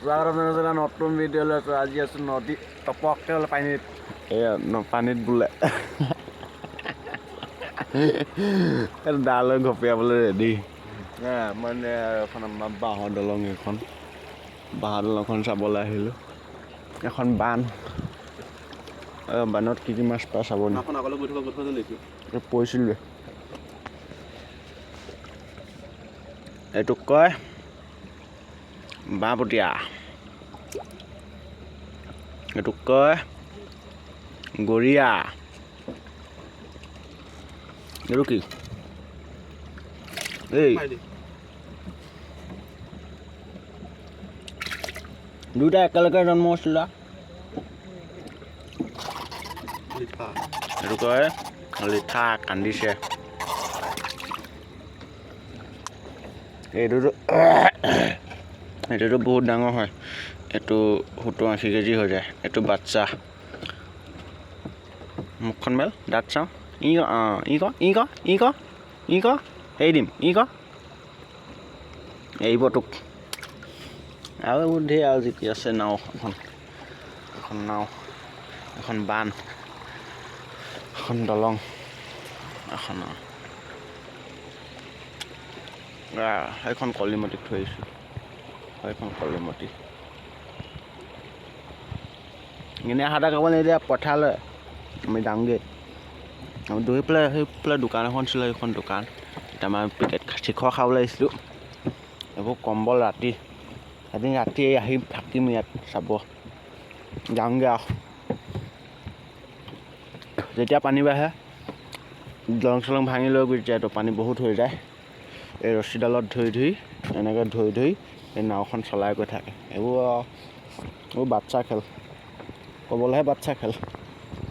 স্বাগতম নতুন ভিডিঅ'লৈ আছোঁ। আজি আছোঁ নদী টপককৈ হ'লে পানীত পানীত বোলে ডালৈ ঘপিয়াবলৈ ৰেডি মানে এখন আমাৰ বাঁহৰ দলং এইখন বাঁহৰ দলংখন চাবলৈ আহিলোঁ। এখন বান্ধ বান্ধত কি মাছ পায় চাব পৰিছিলোঁ। এইটোক কয় বাঁহপতীয়া, এইটোক কয় গৰিয়া, এইটো কি এই দুইটা একেলগে জন্ম হৈছিল। এইটো কয় লিঠা কান্দিছে। এইটোতো বহুত ডাঙৰ হয়, এইটো 70-80 কেজি হৈ যায়। এইটো বাচ্চা মুখখন মেল দাঁত চাওঁ এৰি দিম এৰিব তোক আৰু এইবোৰ ধেৰ আৰু যি কি আছে। নাও এখন নাও, এখন বান্ধ, এখন দলং, এখন সেইখন কলিমতিত থৈ আহিছোঁ। সেইখন কলিমতি এনেই হাতা খাব নিদিয়া পঠালে আমি যাওঁগৈ। আমি দৌৰি পেলাই সেইফালে দোকান এখন আছিলে, সেইখন দোকান এতিয়া আমাৰ পেকেট চিখৰ খাবলৈ আহিছিলোঁ। এইবোৰ কম্বল ৰাতি এদিন ৰাতি আহি থাকিম ইয়াত চাব যাওঁগৈ আৰু। যেতিয়া পানী বাঢ়ে দলং চলং ভাঙি লৈ গৈ যায়তো পানী বহুত হৈ যায়। এই ৰছীডালত ধৰি এনেকৈ ধৰি এই নাওখন চলাই গৈ থাকে। এইবোৰ বাচ্চা খেল, ক'বলৈহে বাচ্চা খেল,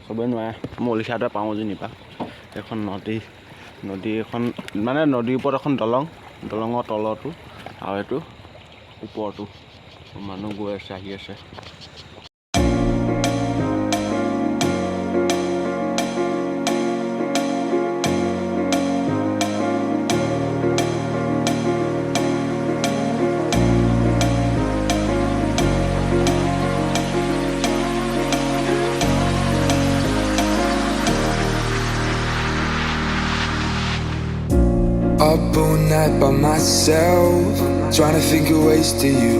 চবেই নোৱাৰে। মলিচাটোৱে পাওঁ যেনিবা। এখন নদী এখন মানে নদীৰ ওপৰত এখন দলঙৰ তলতো আৰু এইটো ওপৰতো মানুহ গৈ আছে আহি আছে। Up all night by myself, trying to think of ways to you.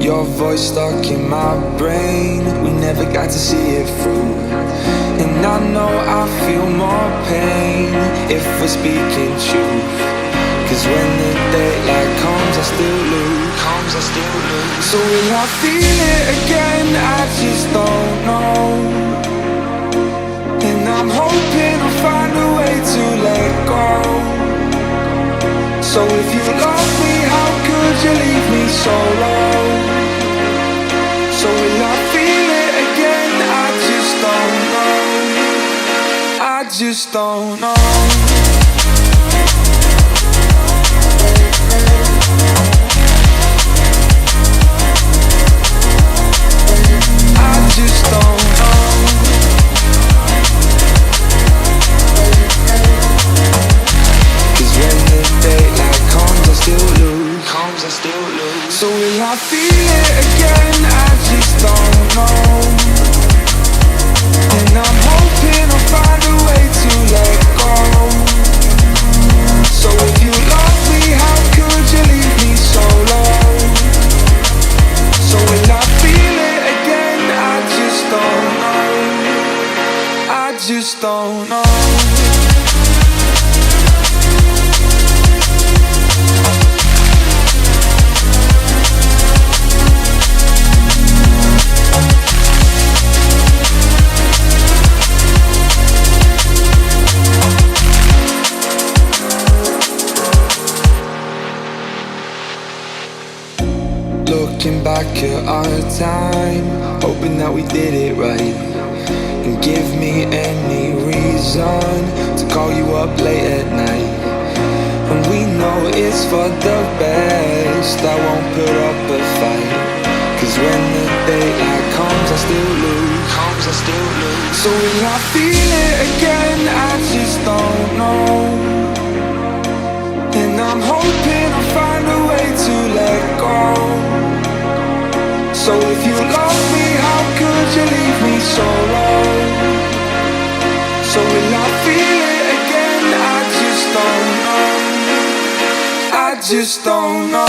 Your voice stuck in my brain, we never got to see it through. And I know I feel more pain if we're speaking truth. Cause when the daylight comes I still lose. So will I feel it again? I just don't know. And I'm hoping I'll find a way to let go. So if you love me, how could you leave me so low? So will I feel it again? I just don't know. I just don't know. I just don't know. When the daylight comes I still lose. So will I feel it again? I just don't know. And I'm hoping I'll find a way to let go. So if you love me, how could you leave me so low? So will I feel it again? I just don't know. I just don't know. Looking back at our time, hoping that we did it right. And give me any reason to call you up late at night. And we know it's for the best, I won't put up a fight. Cause when the daylight comes I still lose. So will I feel it again? I just don't know. And I'm hoping I'll find a way to let go. So if you love me, how could you leave me so low? So will I feel it again? I just don't know. I just don't know.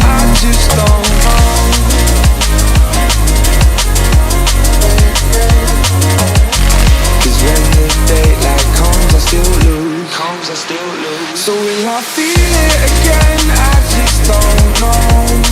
I just don't know. 'Cause when the daylight comes, I still lose. So will I feel it again? I just don't know.